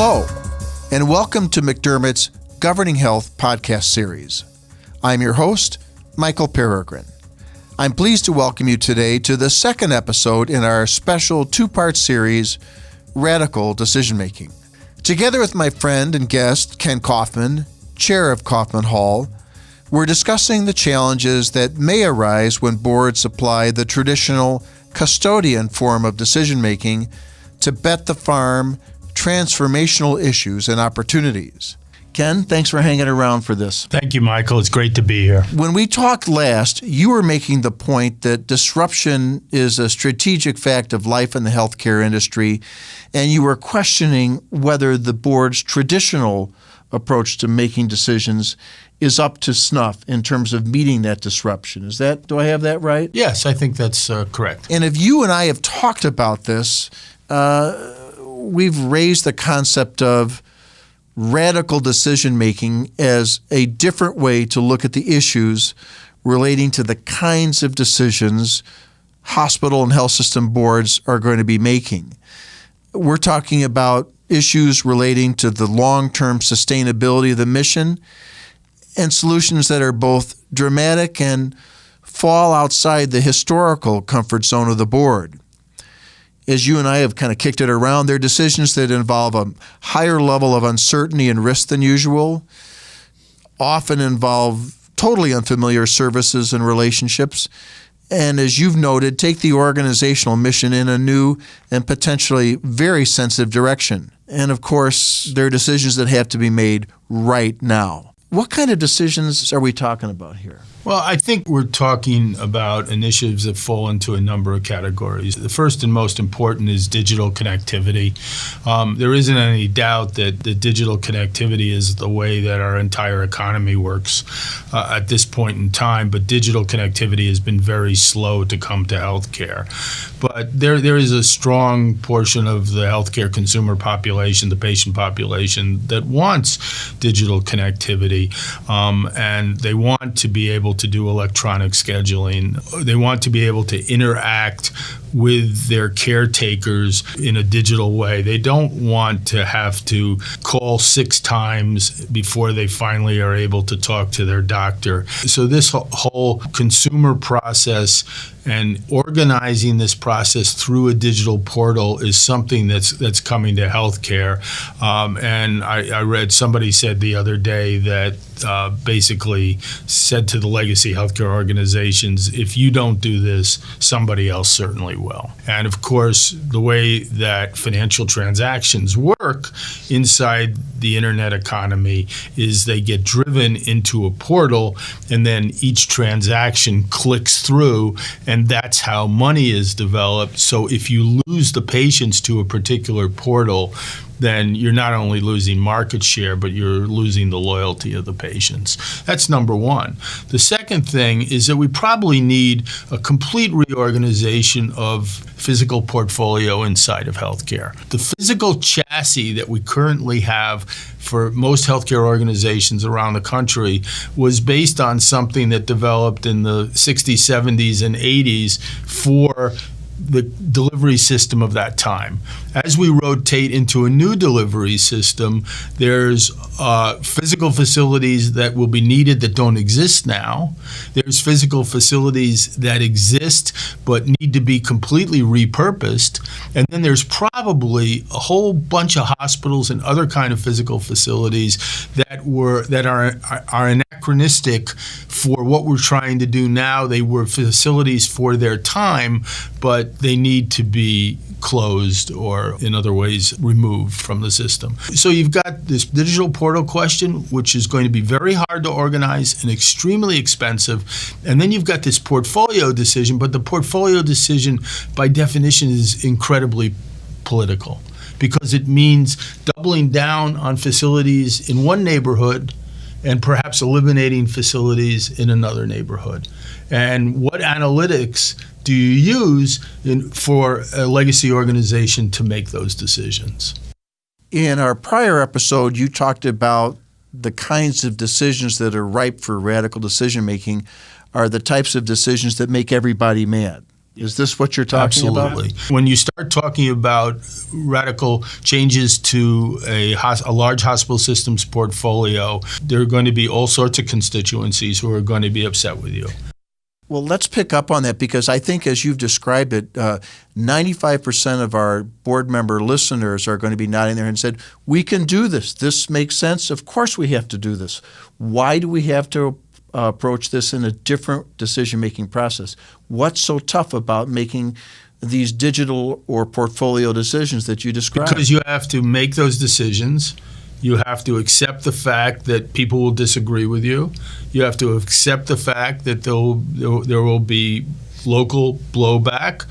Hello, and welcome to McDermott's Governing Health podcast series. I'm your host, Michael Peregrine. I'm pleased to welcome you today to the second episode in our special two-part series, Radical Decision Making. Together with my friend and guest, Ken Kaufman, chair of Kaufman Hall, we're discussing the challenges that may arise when boards apply the traditional custodian form of decision making to bet the farm transformational issues and opportunities. Ken, thanks for hanging around for this. Thank you, Michael. It's great to be here. When we talked last, you were making the point that disruption is a strategic fact of life in the healthcare industry, and you were questioning whether the board's traditional approach to making decisions is up to snuff in terms of meeting that disruption. Do I have that right? Yes, I think that's correct. And if you and I have talked about this, we've raised the concept of radical decision-making as a different way to look at the issues relating to the kinds of decisions hospital and health system boards are going to be making. We're talking about issues relating to the long-term sustainability of the mission and solutions that are both dramatic and fall outside the historical comfort zone of the board. As you and I have kind of kicked it around, they're decisions that involve a higher level of uncertainty and risk than usual, often involve totally unfamiliar services and relationships, and as you've noted, take the organizational mission in a new and potentially very sensitive direction. And of course, there are decisions that have to be made right now. What kind of decisions are we talking about here? Well, I think we're talking about initiatives that fall into a number of categories. The first and most important is digital connectivity. There isn't any doubt that the digital connectivity is the way that our entire economy works at this point in time, but digital connectivity has been very slow to come to healthcare. But there is a strong portion of the healthcare consumer population, the patient population, that wants digital connectivity, and they want to be able to do electronic scheduling. They want to be able to interact with their caretakers in a digital way. They don't want to have to call 6 times before they finally are able to talk to their doctor. So this whole consumer process and organizing this process through a digital portal is something that's coming to healthcare. And I read somebody said the other day that basically said to the legacy healthcare organizations, if you don't do this, somebody else certainly will. And of course, the way that financial transactions work inside the internet economy is they get driven into a portal, and then each transaction clicks through, and that's how money is developed. So if you lose the patients to a particular portal, then you're not only losing market share, but you're losing the loyalty of the patients. That's number one. The second thing is that we probably need a complete reorganization of physical portfolio inside of healthcare. The physical chassis that we currently have for most healthcare organizations around the country was based on something that developed in the 60s, 70s, and 80s for the delivery system of that time. As we rotate into a new delivery system, there's physical facilities that will be needed that don't exist now. There's physical facilities that exist but need to be completely repurposed. And then there's probably a whole bunch of hospitals and other kind of physical facilities that are anachronistic for what we're trying to do now. They were facilities for their time, but they need to be closed or in other ways removed from the system. So you've got this digital portal question, which is going to be very hard to organize and extremely expensive. And then you've got this portfolio decision, but the portfolio decision by definition is incredibly political because it means doubling down on facilities in one neighborhood and perhaps eliminating facilities in another neighborhood. And what analytics do you use for a legacy organization to make those decisions? In our prior episode, you talked about the kinds of decisions that are ripe for radical decision making are the types of decisions that make everybody mad. Is this what you're talking Absolutely. about? When you start talking about radical changes to a large hospital systems portfolio, there are going to be all sorts of constituencies who are going to be upset with you. Well, let's pick up on that because I think as you've described it, 95% of our board member listeners are going to be nodding their head and said, we can do this. This makes sense. Of course we have to do this. Why do we have to approach this in a different decision-making process? What's so tough about making these digital or portfolio decisions that you described? Because you have to make those decisions. You have to accept the fact that people will disagree with you. You have to accept the fact that there will be local blowback,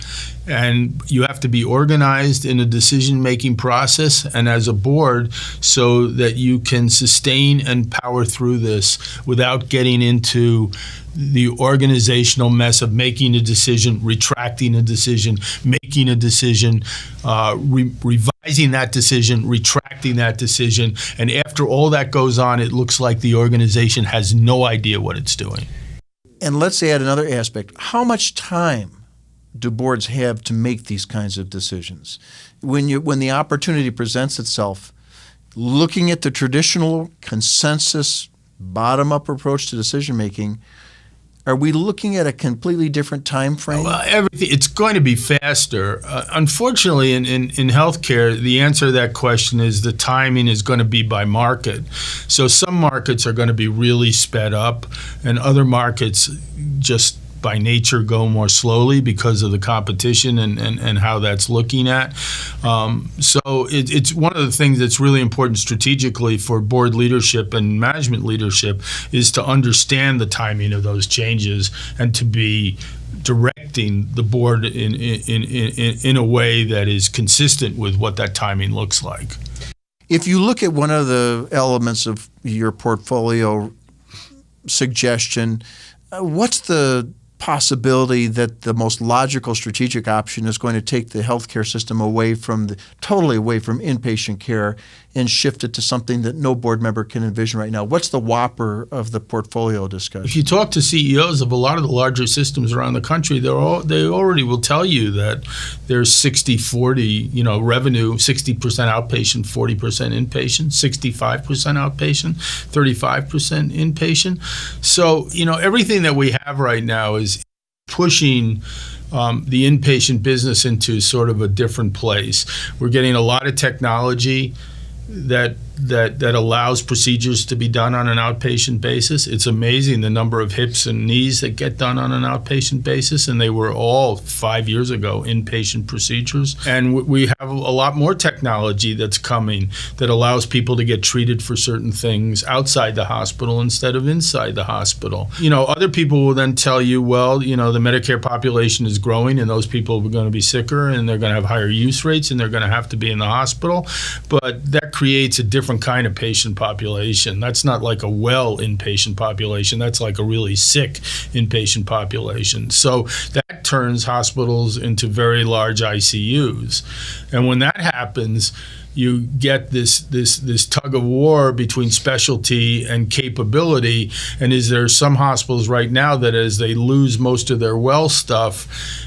and you have to be organized in a decision-making process and as a board so that you can sustain and power through this without getting into the organizational mess of making a decision, retracting a decision, making a decision, revising that decision, retracting that decision. And after all that goes on, it looks like the organization has no idea what it's doing. And let's add another aspect. How much time do boards have to make these kinds of decisions? When the opportunity presents itself, looking at the traditional consensus bottom-up approach to decision-making, are we looking at a completely different time frame? Well, it's going to be faster. Unfortunately, in healthcare, the answer to that question is the timing is going to be by market. So some markets are going to be really sped up, and other markets just by nature go more slowly because of the competition and how that's looking at. So it's one of the things that's really important strategically for board leadership and management leadership is to understand the timing of those changes and to be directing the board in a way that is consistent with what that timing looks like. If you look at one of the elements of your portfolio suggestion, what's the possibility that the most logical strategic option is going to take the healthcare system totally away from inpatient care and shift it to something that no board member can envision right now? What's the whopper of the portfolio discussion? If you talk to CEOs of a lot of the larger systems around the country, they already will tell you that there's 60-40, revenue, 60% outpatient, 40% inpatient, 65% outpatient, 35% inpatient. So, everything that we have right now is pushing the inpatient business into sort of a different place. We're getting a lot of technology that allows procedures to be done on an outpatient basis. It's amazing the number of hips and knees that get done on an outpatient basis, and they were all 5 years ago inpatient procedures. And we have a lot more technology that's coming that allows people to get treated for certain things outside the hospital instead of inside the hospital. Other people will then tell you, well, the Medicare population is growing and those people are going to be sicker and they're going to have higher use rates and they're going to have to be in the hospital. But that creates a different kind of patient population. That's not like a well inpatient population. That's like a really sick inpatient population. So that turns hospitals into very large ICUs. And when that happens, you get this tug of war between specialty and capability. And there are some hospitals right now that as they lose most of their well stuff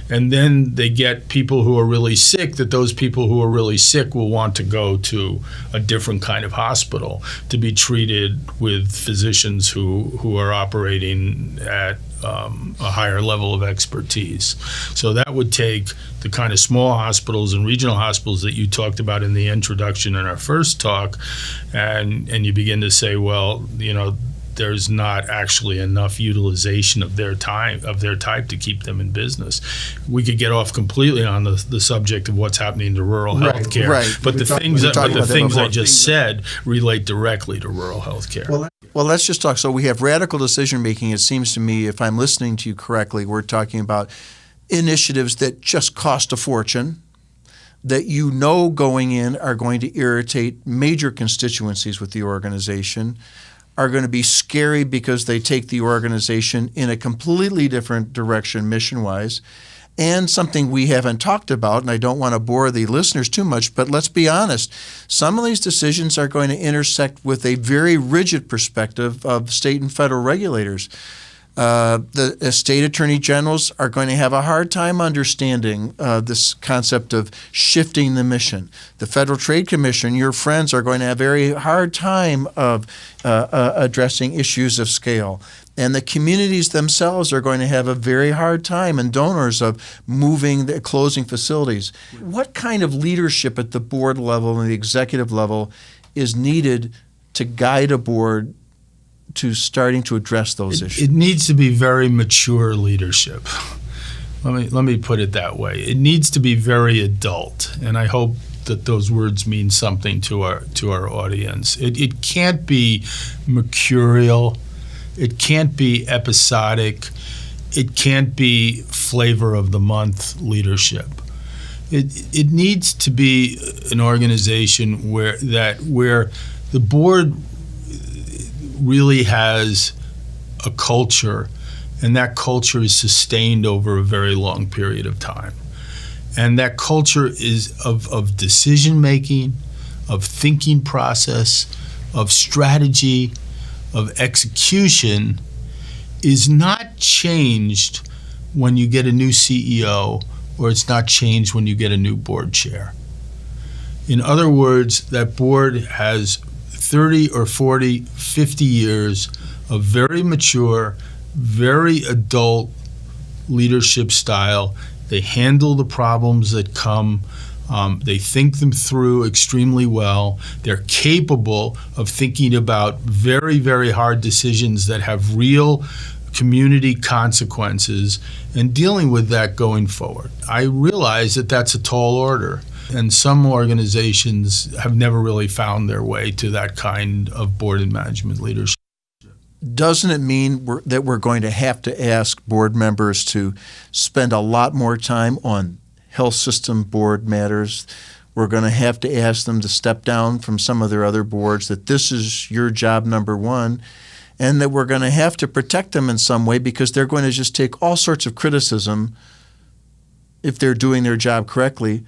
and then they get people who are really sick, that those people who are really sick will want to go to a different kind of hospital to be treated with physicians who are operating at a higher level of expertise. So that would take the kind of small hospitals and regional hospitals that you talked about in the introduction in our first talk, and you begin to say, well, there's not actually enough utilization of their type to keep them in business. We could get off completely on the subject of what's happening to rural health care, right. But the things I just said relate directly to rural health care. Well, let's just talk. So we have radical decision making. It seems to me, if I'm listening to you correctly, we're talking about initiatives that just cost a fortune, that going in are going to irritate major constituencies with the organization, are going to be scary because they take the organization in a completely different direction mission-wise, and something we haven't talked about, and I don't want to bore the listeners too much, but let's be honest, some of these decisions are going to intersect with a very rigid perspective of state and federal regulators. The state attorney generals are going to have a hard time understanding this concept of shifting the mission. The Federal Trade Commission, your friends, are going to have a very hard time of addressing issues of scale. And the communities themselves are going to have a very hard time, and donors, of closing facilities. What kind of leadership at the board level and the executive level is needed to guide a board to starting to address those issues? It needs to be very mature leadership. Let me put it that way. It needs to be very adult, and I hope that those words mean something to our audience. It can't be mercurial. It can't be episodic. It can't be flavor of the month leadership. It needs to be an organization where the board really has a culture, and that culture is sustained over a very long period of time. And that culture is of decision making, of thinking process, of strategy, of execution, is not changed when you get a new CEO, or it's not changed when you get a new board chair. In other words, that board has 30 or 40, 50 years of very mature, very adult leadership style. They handle the problems that come. They think them through extremely well. They're capable of thinking about very, very hard decisions that have real community consequences and dealing with that going forward. I realize that that's a tall order, and some organizations have never really found their way to that kind of board and management leadership. Doesn't it mean that we're going to have to ask board members to spend a lot more time on health system board matters? We're going to have to ask them to step down from some of their other boards, that this is your job number one, and that we're going to have to protect them in some way, because they're going to just take all sorts of criticism, if they're doing their job correctly,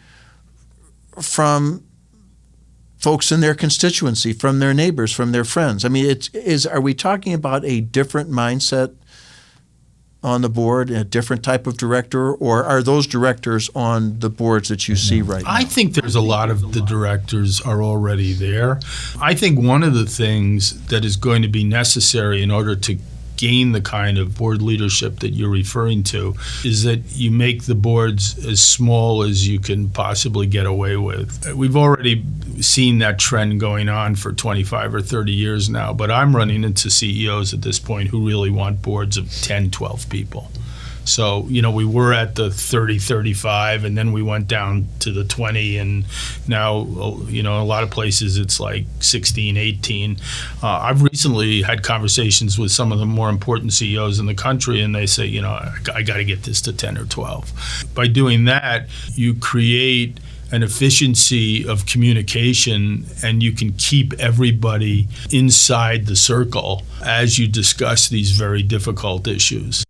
from folks in their constituency, from their neighbors, from their friends. I mean, are we talking about a different mindset on the board, a different type of director, or are those directors on the boards that you see right now? I think there's a lot of the directors are already there. I think one of the things that is going to be necessary in order to gain the kind of board leadership that you're referring to is that you make the boards as small as you can possibly get away with. We've already seen that trend going on for 25 or 30 years now, but I'm running into CEOs at this point who really want boards of 10, 12 people. So, we were at the 30, 35, and then we went down to the 20, and now, a lot of places it's like 16, 18. I've recently had conversations with some of the more important CEOs in the country, and they say, I got to get this to 10 or 12. By doing that, you create an efficiency of communication, and you can keep everybody inside the circle as you discuss these very difficult issues.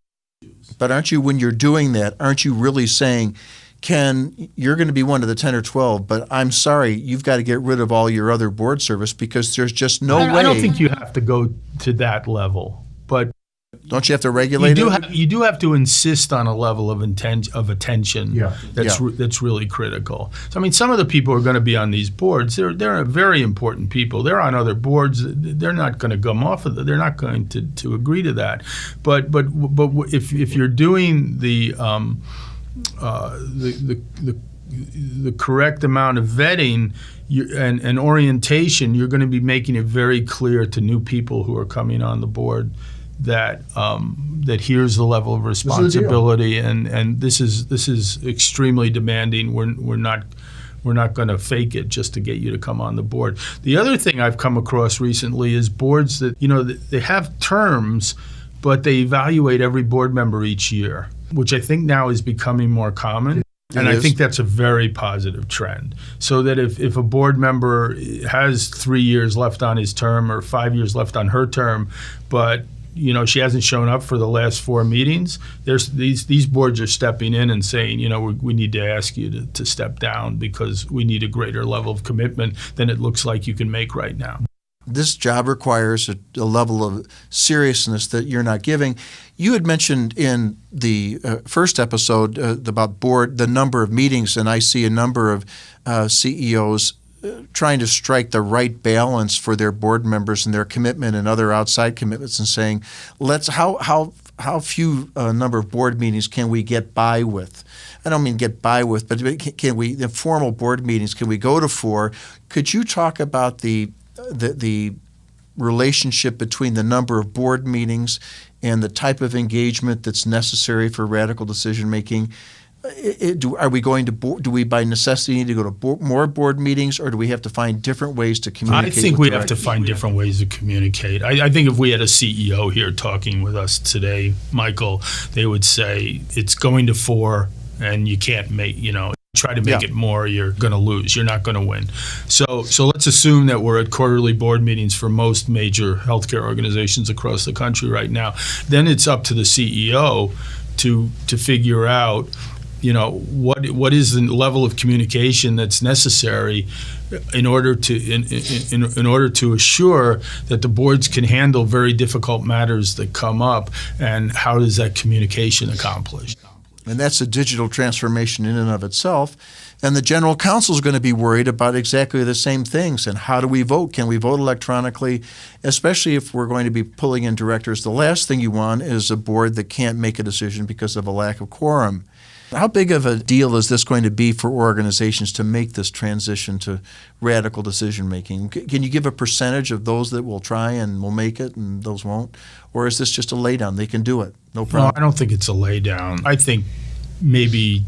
But aren't you, when you're doing that, aren't you really saying, Ken, you're going to be one of the 10 or 12, but I'm sorry, you've got to get rid of all your other board service, because there's just no way. I don't think you have to go to that level, but don't you have to regulate it? You do have to insist on a level of attention that's really critical. So, some of the people who are going to be on these boards, they're very important people. They're on other boards. They're not going to come off of it. They're not going to agree to that. But if you're doing the correct amount of vetting and orientation, you're going to be making it very clear to new people who are coming on the board that here's the level of responsibility, and this is extremely demanding. We're not going to fake it just to get you to come on the board. The other thing I've come across recently is boards that they have terms, but they evaluate every board member each year, which I think now is becoming more common. And I think that's a very positive trend. So that if a board member has 3 years left on his term or 5 years left on her term, but she hasn't shown up for the last 4 meetings, these boards are stepping in and saying, we need to ask you to step down because we need a greater level of commitment than it looks like you can make right now. This job requires a level of seriousness that you're not giving. You had mentioned in the first episode about the number of meetings, and I see a number of CEOs trying to strike the right balance for their board members and their commitment and other outside commitments, and saying, how few number of board meetings can we get by with? I don't mean get by with, but can we, the formal board meetings, can we go to 4? Could you talk about the relationship between the number of board meetings and the type of engagement that's necessary for radical decision making? Are we going to do we by necessity need to go to more board meetings, or do we have to find different ways to communicate? I think we have to find different ways to communicate. I think if we had a CEO here talking with us today, Michael, they would say it's going to 4, and you can't try to make it more, you're going to lose. You're not going to win. So let's assume that we're at quarterly board meetings for most major healthcare organizations across the country right now. Then it's up to the CEO to figure out, what is the level of communication that's necessary in order to assure that the boards can handle very difficult matters that come up, and how is that communication accomplished? And that's a digital transformation in and of itself. And the general counsel is going to be worried about exactly the same things. And how do we vote? Can we vote electronically? Especially if we're going to be pulling in directors. The last thing you want is a board that can't make a decision because of a lack of quorum. How big of a deal is this going to be for organizations to make this transition to radical decision making? Can you give a percentage of those that will try and will make it and those won't? Or is this just a laydown? They can do it, no problem. No, I don't think it's a laydown. I think maybe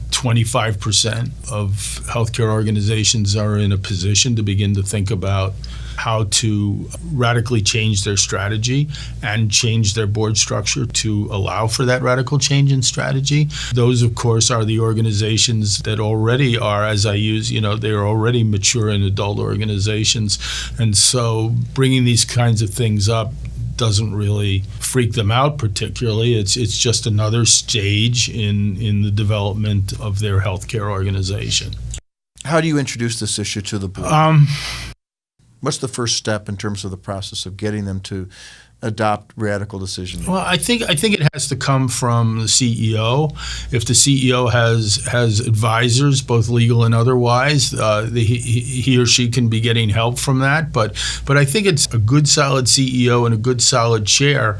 25% of healthcare organizations are in a position to begin to think about how to radically change their strategy and change their board structure to allow for that radical change in strategy. Those, of course, are the organizations that already are, as I use, they're already mature and adult organizations. And so bringing these kinds of things up doesn't really freak them out particularly. It's just another stage in the development of their healthcare organization. How do you introduce this issue to the board? What's the first step in terms of the process of getting them to adopt radical decision making? Well, I think it has to come from the CEO. If the CEO has advisors, both legal and otherwise, he or she can be getting help from that. But I think it's a good, solid CEO and a good, solid chair.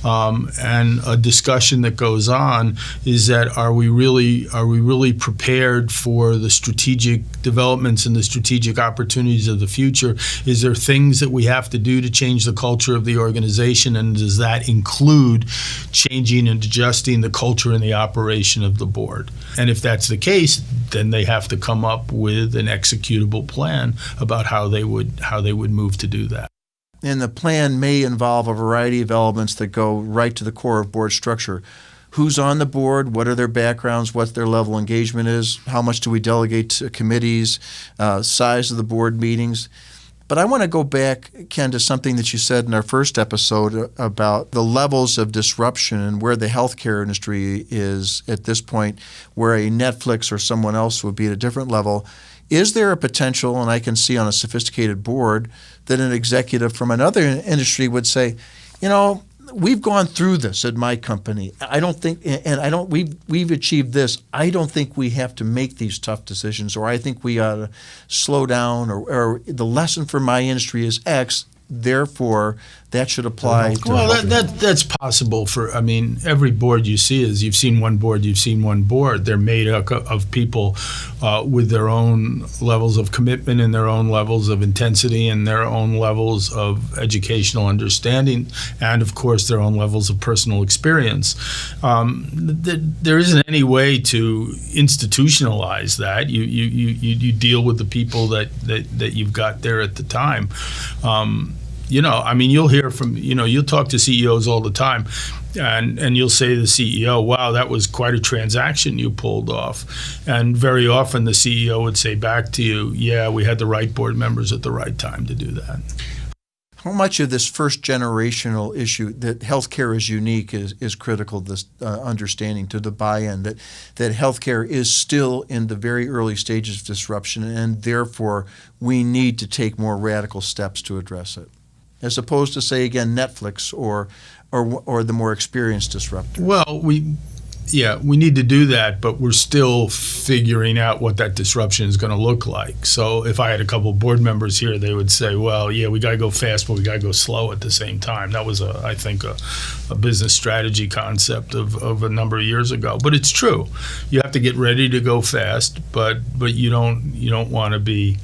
And a discussion that goes on is that are we really prepared for the strategic developments and the strategic opportunities of the future? Is there things that we have to do to change the culture of the organization, and does that include changing and adjusting the culture and the operation of the board? And if that's the case, then they have to come up with an executable plan about how they would move to do that. And the plan may involve a variety of elements that go right to the core of board structure. Who's on the board? What are their backgrounds? What their level of engagement is? How much do we delegate to committees? Size of the board meetings? But I want to go back, Ken, to something that you said in our first episode about the levels of disruption and where the healthcare industry is at this point, where a Netflix or someone else would be at a different level. Is there a potential, and I can see on a sophisticated board, that an executive from another industry would say, we've gone through this at my company. We've achieved this. I don't think we have to make these tough decisions, or I think we ought to slow down, or the lesson for my industry is X. Therefore, that should apply to that's possible every board you see is you've seen one board. They're made up of people with their own levels of commitment and their own levels of intensity and their own levels of educational understanding and, of course, their own levels of personal experience. There isn't any way to institutionalize that. You deal with the people that you've got there at the time. You'll hear from, you'll talk to CEOs all the time, and you'll say to the CEO, wow, that was quite a transaction you pulled off. And very often the CEO would say back to you, yeah, we had the right board members at the right time to do that. How much of this first generational issue that healthcare is unique is critical to this understanding, to the buy-in, that healthcare is still in the very early stages of disruption, and therefore we need to take more radical steps to address it, as opposed to, say, again, Netflix or the more experienced disruptors? Well, we need to do that, but we're still figuring out what that disruption is going to look like. So if I had a couple of board members here, they would say, well, yeah, we got to go fast, but we got to go slow at the same time. That was, I think, a business strategy concept of a number of years ago. But it's true. You have to get ready to go fast, but you don't want to be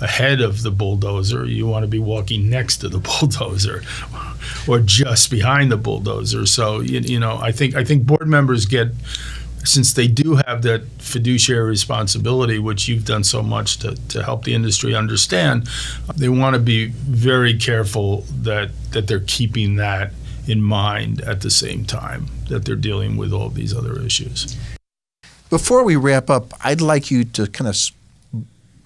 ahead of the bulldozer. You want to be walking next to the bulldozer or just behind the bulldozer. So, I think board members since they do have that fiduciary responsibility, which you've done so much to help the industry understand, they want to be very careful that they're keeping that in mind at the same time that they're dealing with all these other issues. Before we wrap up, I'd like you to kind of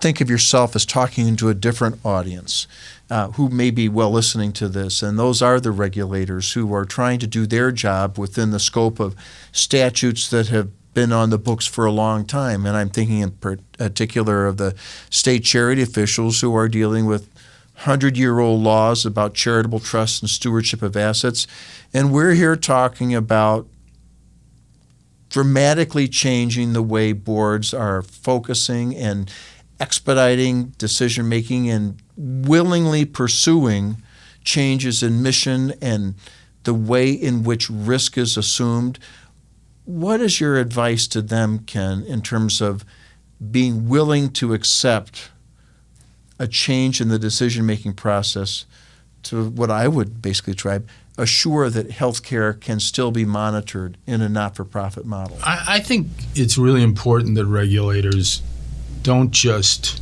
think of yourself as talking to a different audience who may be well listening to this, and those are the regulators who are trying to do their job within the scope of statutes that have been on the books for a long time. And I'm thinking in particular of the state charity officials who are dealing with 100-year-old laws about charitable trusts and stewardship of assets. And we're here talking about dramatically changing the way boards are focusing and expediting decision-making and willingly pursuing changes in mission and the way in which risk is assumed. What is your advice to them, Ken, in terms of being willing to accept a change in the decision-making process to what I would basically try, assure that healthcare can still be monitored in a not-for-profit model? I think it's really important that regulators don't just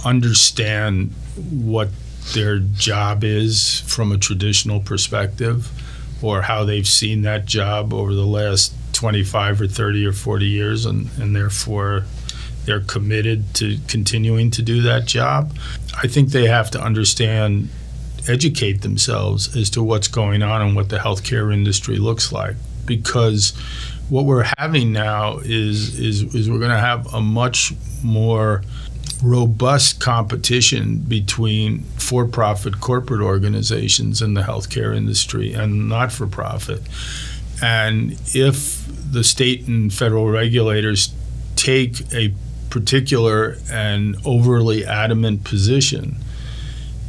understand what their job is from a traditional perspective or how they've seen that job over the last 25 or 30 or 40 years, and therefore they're committed to continuing to do that job. I think they have to educate themselves as to what's going on and what the healthcare industry looks like, because what we're having now is we're going to have a much more robust competition between for-profit corporate organizations in the healthcare industry and not-for-profit. And if the state and federal regulators take a particular and overly adamant position,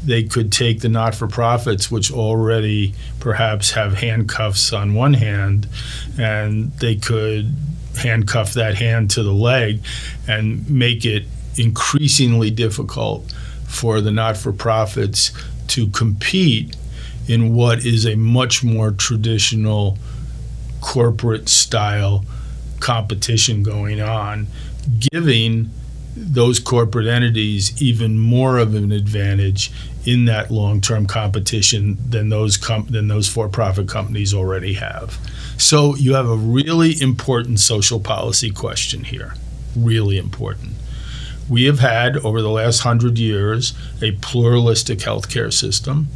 they could take the not-for-profits, which already perhaps have handcuffs on one hand, and they could handcuff that hand to the leg and make it increasingly difficult for the not-for-profits to compete in what is a much more traditional corporate-style competition going on, giving those corporate entities even more of an advantage in that long-term competition than those for-profit companies already have. So you have a really important social policy question here, really important. We have had, over the last 100 years, a pluralistic healthcare system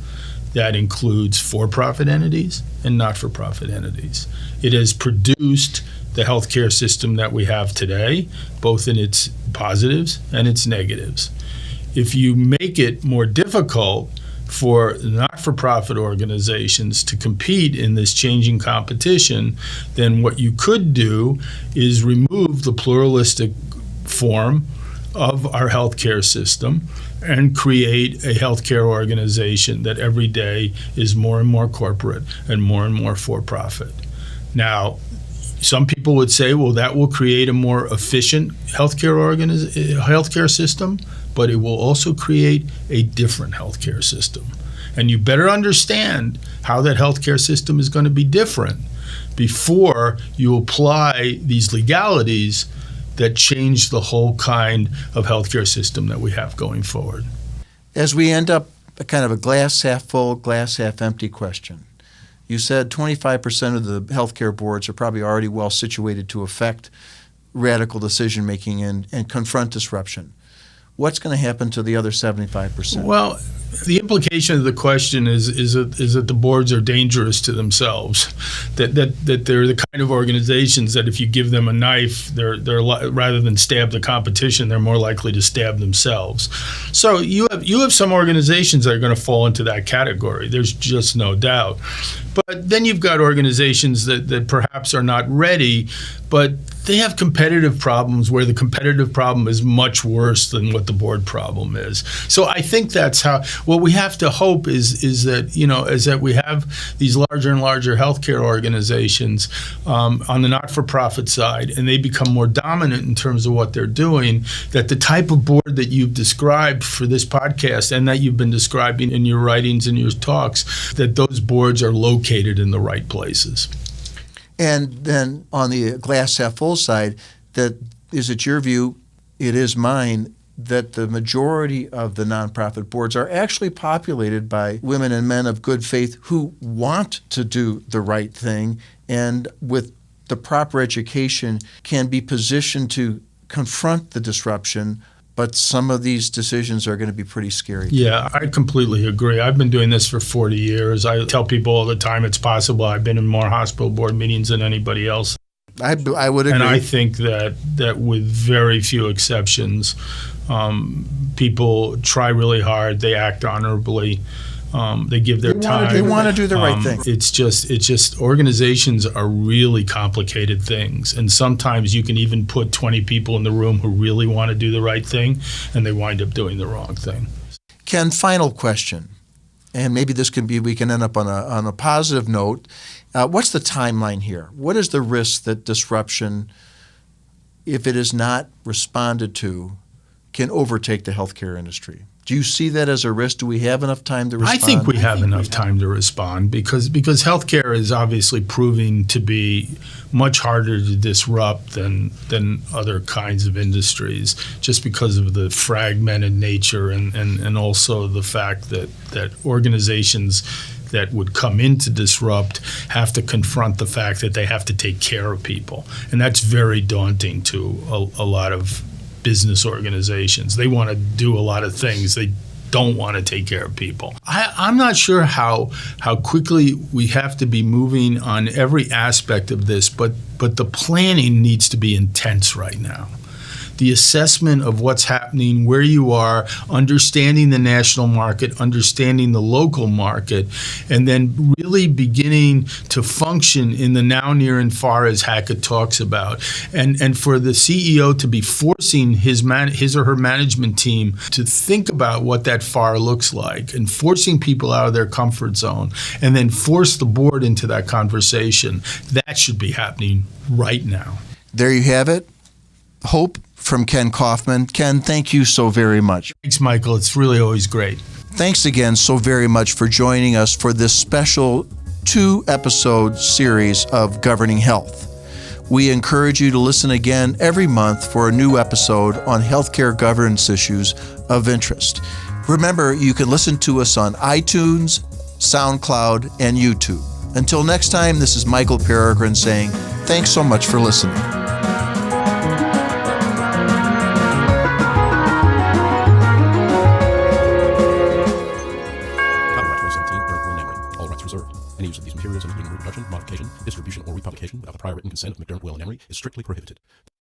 that includes for-profit entities and not-for-profit entities. It has produced the healthcare system that we have today, both in its positives and its negatives. If you make it more difficult for not-for-profit organizations to compete in this changing competition, then what you could do is remove the pluralistic form of our healthcare system and create a healthcare organization that every day is more and more corporate and more for-profit. Now, some people would say, well, that will create a more efficient healthcare system, but it will also create a different healthcare system. And you better understand how that healthcare system is going to be different before you apply these legalities that change the whole kind of healthcare system that we have going forward. As we end up a kind of a glass half full, glass half empty question, you said 25% of the healthcare boards are probably already well situated to affect radical decision making and confront disruption. What's going to happen to the other 75%? Well, The implication of the question is that the boards are dangerous to themselves, that they're the kind of organizations that if you give them a knife, they're rather than stab the competition, they're more likely to stab themselves. So you have some organizations that are going to fall into that category. There's just no doubt. But then you've got organizations that perhaps are not ready, but they have competitive problems where the competitive problem is much worse than what the board problem is. So I think that's how, what we have to hope is that we have these larger and larger healthcare organizations on the not-for-profit side, and they become more dominant in terms of what they're doing, that the type of board that you've described for this podcast and that you've been describing in your writings and your talks, that those boards are located in the right places. And then on the glass half full side, that is it your view, it is mine, that the majority of the nonprofit boards are actually populated by women and men of good faith who want to do the right thing and with the proper education can be positioned to confront the disruption. But some of these decisions are going to be pretty scary. Yeah, I completely agree. I've been doing this for 40 years. I tell people all the time it's possible. I've been in more hospital board meetings than anybody else. I would agree. And I think that with very few exceptions, people try really hard. They act honorably. They give their time. They want to do the right thing. It's just organizations are really complicated things, and sometimes you can even put 20 people in the room who really want to do the right thing, and they wind up doing the wrong thing. Ken, final question, and maybe we can end up on a positive note. What's the timeline here? What is the risk that disruption, if it is not responded to, can overtake the healthcare industry? Do you see that as a risk? Do we have enough time to respond? I think we have enough time to respond because healthcare is obviously proving to be much harder to disrupt than other kinds of industries, just because of the fragmented nature and also the fact that organizations that would come in to disrupt have to confront the fact that they have to take care of people. And that's very daunting to a lot of business organizations. They want to do a lot of things. They don't want to take care of people. I'm not sure how quickly we have to be moving on every aspect of this, but the planning needs to be intense right now. The assessment of what's happening, where you are, understanding the national market, understanding the local market, and then really beginning to function in the now, near, and far, as Hackett talks about. And for the CEO to be forcing his or her management team to think about what that far looks like and forcing people out of their comfort zone and then force the board into that conversation, that should be happening right now. There you have it. Hope from Ken Kaufman. Ken, thank you so very much. Thanks, Michael. It's really always great. Thanks again so very much for joining us for this special 2-episode series of Governing Health. We encourage you to listen again every month for a new episode on healthcare governance issues of interest. Remember, you can listen to us on iTunes, SoundCloud, and YouTube. Until next time, this is Michael Peregrine saying thanks so much for listening. Any use of these materials, including reproduction, modification, distribution, or republication without the prior written consent of McDermott, Will & Emery is strictly prohibited.